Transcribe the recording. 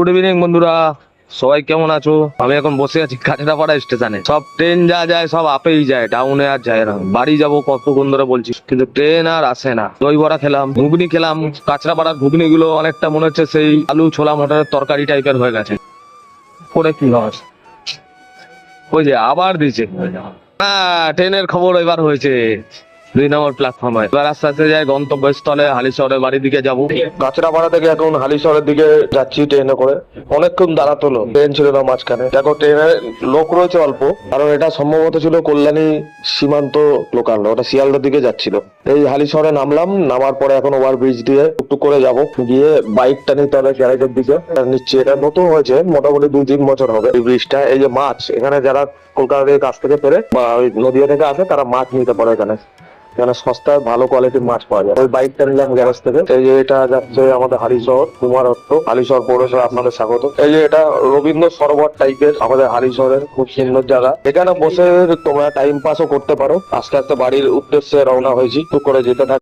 Good evening বন্ধুরা, সবাই কেমন আছো? আমি এখন বসে আছি কাঁচরাপাড়া স্টেশনে। সব ট্রেন যা যায় সব আপেই যায়, ডাউনে আর যায় না। বাড়ি যাবো কতক্ষণ ধরে বলছি, কিন্তু ট্রেন আর আসে না। দই বড়া খেলাম, ঘুগনি খেলাম। কাঁচরাপাড়ার ঘুগনি গুলো অনেকটা মনে হচ্ছে সেই আলু ছোলা মটরের তরকারি টাইপের হয়ে গেছে। করে কি হয়, ওই যে আবার দিচ্ছে। হ্যাঁ, ট্রেনের খবর এবার হয়েছে। 2 নম্বর প্ল্যাটফর্মে এবার আস্তে আস্তে যাই গন্তব্যস্থলে হালিশহরের বাড়ির দিকে যাবো। কাঁচরাপাড়া থেকে এখন হালিশহরের দিকে যাচ্ছি ট্রেনে করে। অনেকক্ষণ দাঁড়াতে হলো, ট্রেন ছিল না মাঝখানে। দেখো ট্রেনে লোক রয়েছে অল্প, কারণ এটা সম্ভবত ছিল কল্যাণী সীমান্ত লোকাল, ওটা শিয়ালদার দিকে যাচ্ছিল। এই হালিশহরে নামলাম, নামার পরে এখন ওভার ব্রিজ দিয়ে টুকটুক করে যাব, গিয়ে বাইকটা নিতে হবে গ্যারেজের দিকে। নিচ্ছি, এটা নতুন হয়েছে, মোটামুটি 2-3 বছর হবে এই ব্রিজটা। এই যে মাছ, এখানে যারা কলকাতা থেকে কাছ থেকে পেরে বা ওই নদিয়া থেকে আসে তারা মাছ নিতে পারে এখানে। এখানে সস্তায় ভালো কোয়ালিটির মাছ পাওয়া যায়। ওই বাইকটা নিলাম গ্যারেজ থেকে। এই যে এটা যাচ্ছে আমাদের হালিশহর কুমারত্ব, হালিশহর পৌরসভা, আপনাদের স্বাগত। এই যে এটা রবীন্দ্র সরোবর টাইপের আমাদের হালিশহরের খুব সুন্দর জায়গা। এখানে বসে তোমরা টাইম পাসও করতে পারো। আস্তে আস্তে বাড়ির উদ্দেশ্যে রওনা হয়েছি, টুক করে যেতে থাকি।